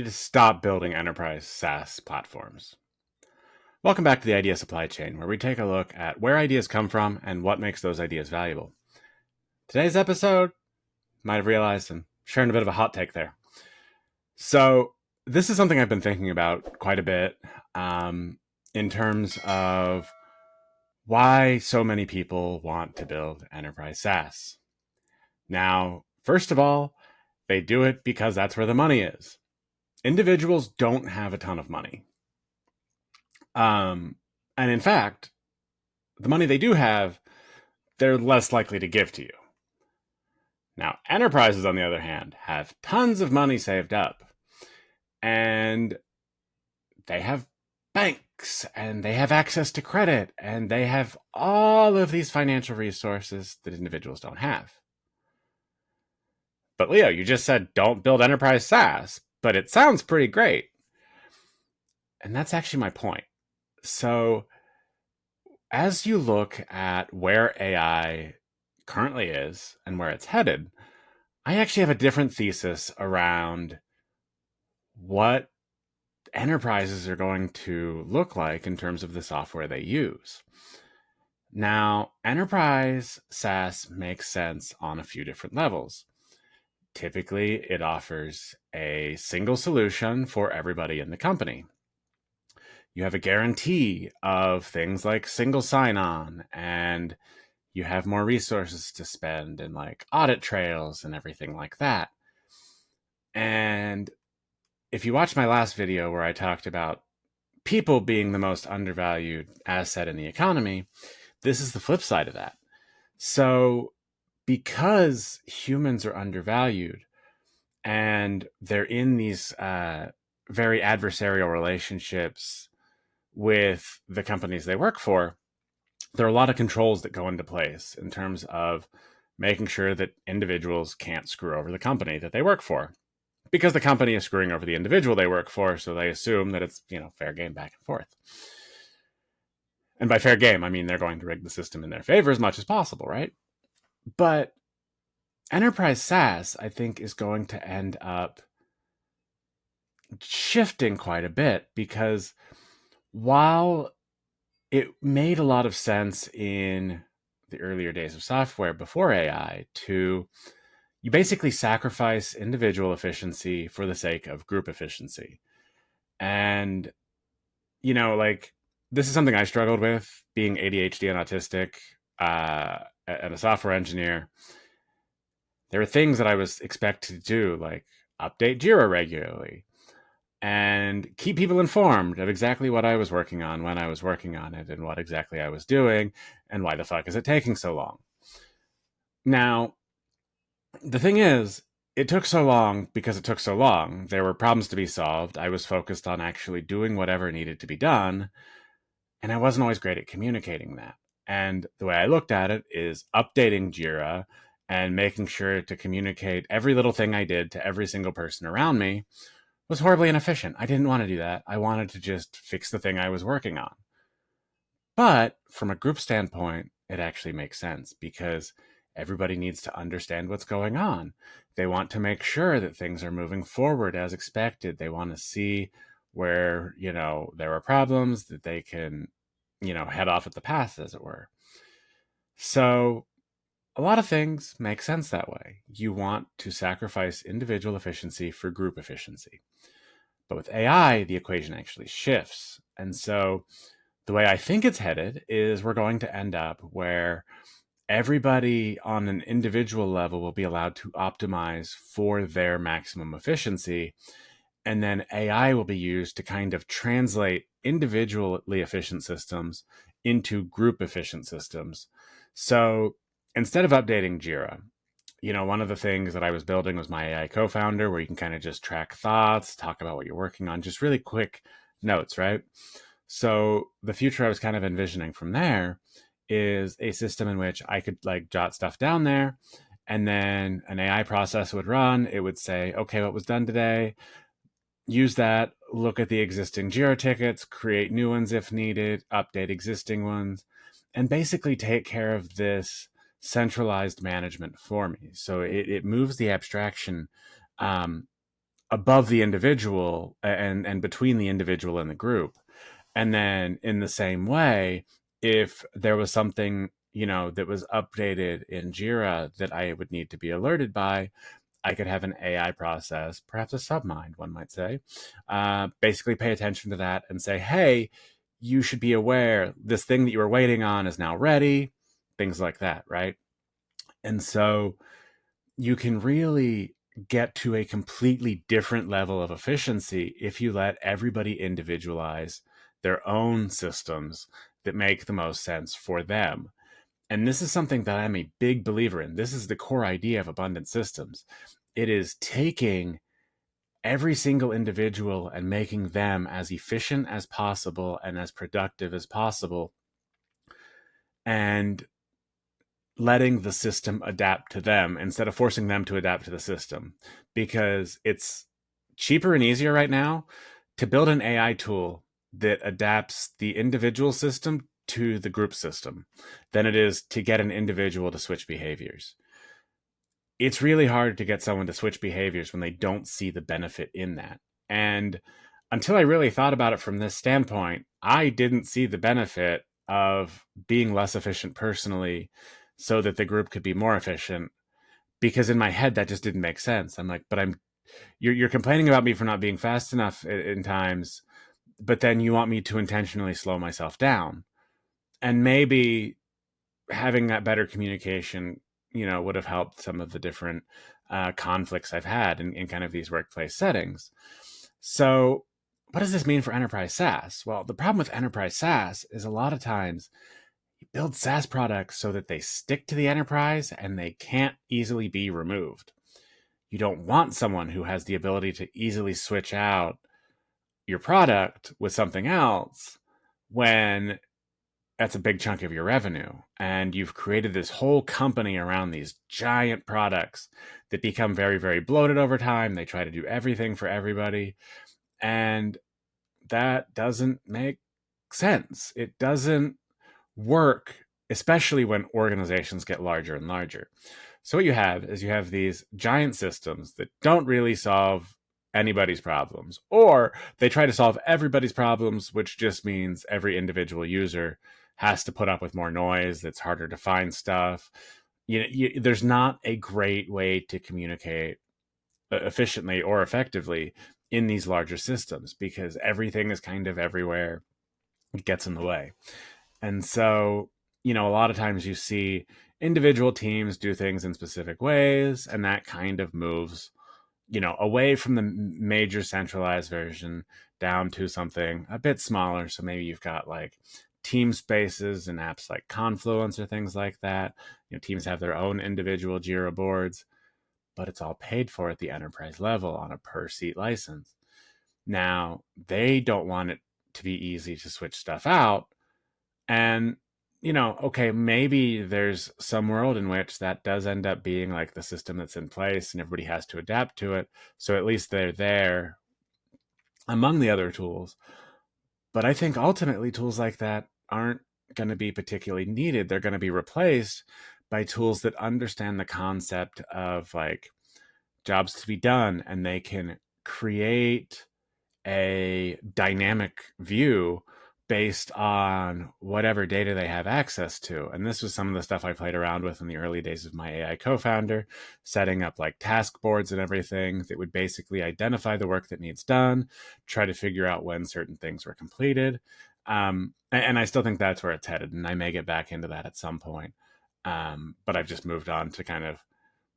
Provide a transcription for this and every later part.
to stop building enterprise SaaS platforms. Welcome back to the Idea Supply Chain, where we take a look at where ideas come from and what makes those ideas valuable. Today's episode, might have realized I'm sharing a bit of a hot take there. So this is something I've been thinking about quite a bit in terms of why so many people want to build enterprise SaaS. Now, first of all, they do it because that's where the money is. Individuals don't have a ton of money. And in fact, the money they do have, they're less likely to give to you. Now, enterprises, on the other hand, have tons of money saved up. And they have banks, and they have access to credit, and they have all of these financial resources that individuals don't have. But Leo, you just said don't build enterprise SaaS, but it sounds pretty great. And that's actually my point. So as you look at where AI currently is and where it's headed, I actually have a different thesis around what enterprises are going to look like in terms of the software they use. Now, enterprise SaaS makes sense on a few different levels. Typically, it offers a single solution for everybody in the company. You have a guarantee of things like single sign-on, and you have more resources to spend and like audit trails and everything like that. And if you watch my last video where I talked about people being the most undervalued asset in the economy, this is the flip side of that. So because humans are undervalued and they're in these very adversarial relationships with the companies they work for, there are a lot of controls that go into place in terms of making sure that individuals can't screw over the company that they work for, because the company is screwing over the individual they work for. So they assume that it's, fair game back and forth. And by fair game, I mean they're going to rig the system in their favor as much as possible, right? But enterprise SaaS, I think, is going to end up shifting quite a bit, because while it made a lot of sense in the earlier days of software before AI you basically sacrifice individual efficiency for the sake of group efficiency. And, this is something I struggled with, being ADHD and autistic and a software engineer. There were things that I was expected to do, like update Jira regularly and keep people informed of exactly what I was working on, when I was working on it, and what exactly I was doing, and why the fuck is it taking so long. Now, the thing is, it took so long because it took so long. There were problems to be solved. I was focused on actually doing whatever needed to be done, and I wasn't always great at communicating that. And the way I looked at it is updating Jira and making sure to communicate every little thing I did to every single person around me was horribly inefficient. I didn't want to do that. I wanted to just fix the thing I was working on. But from a group standpoint, it actually makes sense, because everybody needs to understand what's going on. They want to make sure that things are moving forward as expected. They want to see where, there are problems that they can, head off at the pass, as it were. So a lot of things make sense that way. You want to sacrifice individual efficiency for group efficiency. But with AI, the equation actually shifts. And so the way I think it's headed is we're going to end up where everybody on an individual level will be allowed to optimize for their maximum efficiency. And then AI will be used to kind of translate individually efficient systems into group efficient systems. So instead of updating Jira, one of the things that I was building was my AI co-founder, where you can kind of just track thoughts, talk about what you're working on, just really quick notes, right? So the future I was kind of envisioning from there is a system in which I could jot stuff down there, and then an AI process would run. It would say, okay, what was done today? Use that, look at the existing Jira tickets, create new ones if needed, update existing ones, and basically take care of this centralized management for me. So it moves the abstraction above the individual and between the individual and the group. And then in the same way, if there was something, that was updated in Jira that I would need to be alerted by, I could have an AI process, perhaps a submind, one might say, basically pay attention to that and say, hey, you should be aware this thing that you were waiting on is now ready, things like that, right? And so you can really get to a completely different level of efficiency if you let everybody individualize their own systems that make the most sense for them. And this is something that I'm a big believer in. This is the core idea of abundant systems. It is taking every single individual and making them as efficient as possible and as productive as possible, and letting the system adapt to them instead of forcing them to adapt to the system. Because it's cheaper and easier right now to build an AI tool that adapts the individual system to the group system than it is to get an individual to switch behaviors. It's really hard to get someone to switch behaviors when they don't see the benefit in that. And until I really thought about it from this standpoint, I didn't see the benefit of being less efficient personally so that the group could be more efficient, because in my head that just didn't make sense. I'm like, but you're complaining about me for not being fast enough in times, but then you want me to intentionally slow myself down. And maybe having that better communication, would have helped some of the different conflicts I've had in kind of these workplace settings. So what does this mean for enterprise SaaS? Well, the problem with enterprise SaaS is a lot of times you build SaaS products so that they stick to the enterprise and they can't easily be removed. You don't want someone who has the ability to easily switch out your product with something else when that's a big chunk of your revenue. And you've created this whole company around these giant products that become very, very bloated over time. They try to do everything for everybody. And that doesn't make sense. It doesn't work, especially when organizations get larger and larger. So what you have is you have these giant systems that don't really solve anybody's problems, or they try to solve everybody's problems, which just means every individual user has to put up with more noise. It's harder to find stuff. There's not a great way to communicate efficiently or effectively in these larger systems because everything is kind of everywhere. It gets in the way. And so, a lot of times you see individual teams do things in specific ways, and that kind of moves, away from the major centralized version down to something a bit smaller. So maybe you've got like team spaces and apps like Confluence or things like that. Teams have their own individual Jira boards, but it's all paid for at the enterprise level on a per seat license. Now, they don't want it to be easy to switch stuff out. And, okay, maybe there's some world in which that does end up being like the system that's in place and everybody has to adapt to it. So at least they're there among the other tools. But I think ultimately tools like that aren't going to be particularly needed. They're going to be replaced by tools that understand the concept of like jobs to be done, and they can create a dynamic view based on whatever data they have access to. And this was some of the stuff I played around with in the early days of my AI co-founder, setting up like task boards and everything that would basically identify the work that needs done, try to figure out when certain things were completed. And I still think that's where it's headed, and I may get back into that at some point. But I've just moved on to kind of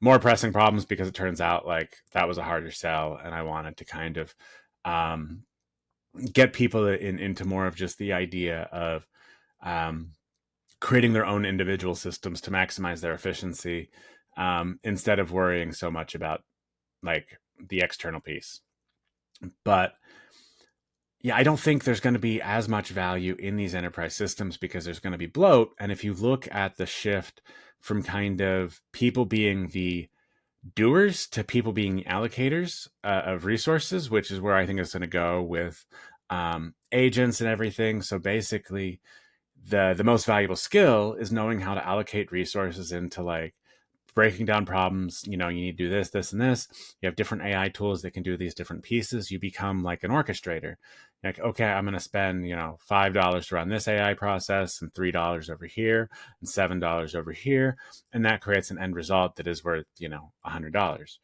more pressing problems because it turns out like that was a harder sell, and I wanted to kind of get people into more of just the idea of creating their own individual systems to maximize their efficiency, instead of worrying so much about like the external piece. But yeah, I don't think there's going to be as much value in these enterprise systems because there's going to be bloat. And if you look at the shift from kind of people being the doers to people being allocators of resources, which is where I think it's going to go with agents and everything. So basically, the most valuable skill is knowing how to allocate resources into like breaking down problems. You need to do this, this, and this. You have different AI tools that can do these different pieces. You become like an orchestrator. Like, okay, I'm going to spend, $5 to run this AI process, and $3 over here, and $7 over here. And that creates an end result that is worth, $100.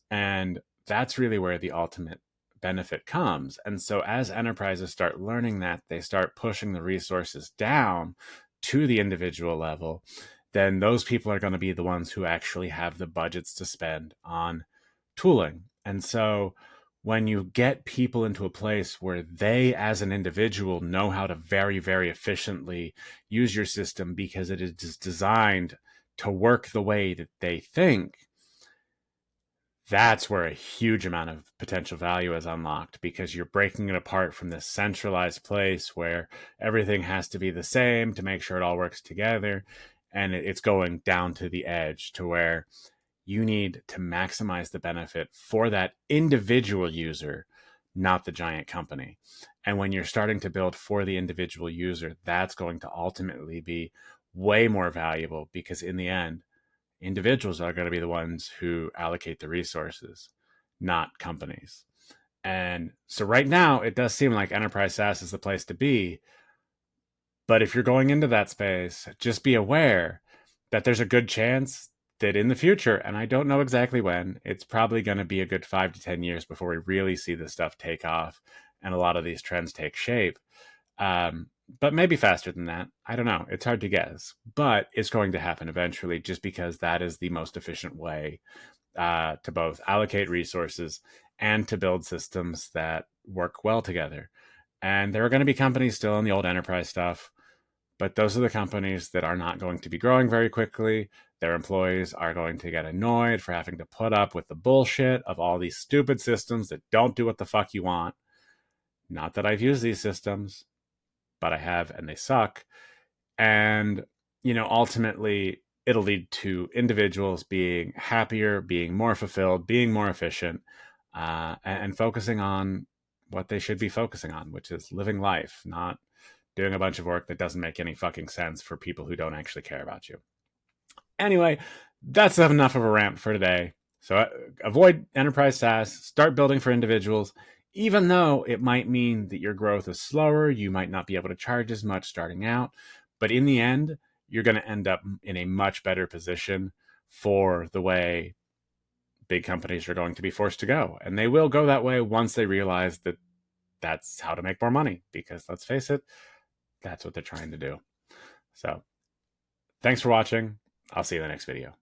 And that's really where the ultimate benefit comes. And so as enterprises start learning that, they start pushing the resources down to the individual level, then those people are going to be the ones who actually have the budgets to spend on tooling. And so when you get people into a place where they, as an individual, know how to very, very efficiently use your system because it is designed to work the way that they think, that's where a huge amount of potential value is unlocked, because you're breaking it apart from this centralized place where everything has to be the same to make sure it all works together. And it's going down to the edge to where you need to maximize the benefit for that individual user, not the giant company. And when you're starting to build for the individual user, that's going to ultimately be way more valuable, because in the end, individuals are going to be the ones who allocate the resources, not companies. And so right now, it does seem like enterprise SaaS is the place to be. But if you're going into that space, just be aware that there's a good chance that in the future, and I don't know exactly when, it's probably going to be a good 5 to 10 years before we really see this stuff take off and a lot of these trends take shape. But maybe faster than that. I don't know. It's hard to guess, but it's going to happen eventually, just because that is the most efficient way to both allocate resources and to build systems that work well together. And there are going to be companies still in the old enterprise stuff, but those are the companies that are not going to be growing very quickly. Their employees are going to get annoyed for having to put up with the bullshit of all these stupid systems that don't do what the fuck you want. Not that I've used these systems, but I have, and they suck. And, ultimately it'll lead to individuals being happier, being more fulfilled, being more efficient, and focusing on what they should be focusing on, which is living life, not doing a bunch of work that doesn't make any fucking sense for people who don't actually care about you. Anyway, that's enough of a rant for today. So avoid enterprise SaaS, start building for individuals. Even though it might mean that your growth is slower, you might not be able to charge as much starting out, but in the end, you're going to end up in a much better position for the way big companies are going to be forced to go. And they will go that way once they realize that that's how to make more money, because let's face it, that's what they're trying to do. So thanks for watching. I'll see you in the next video.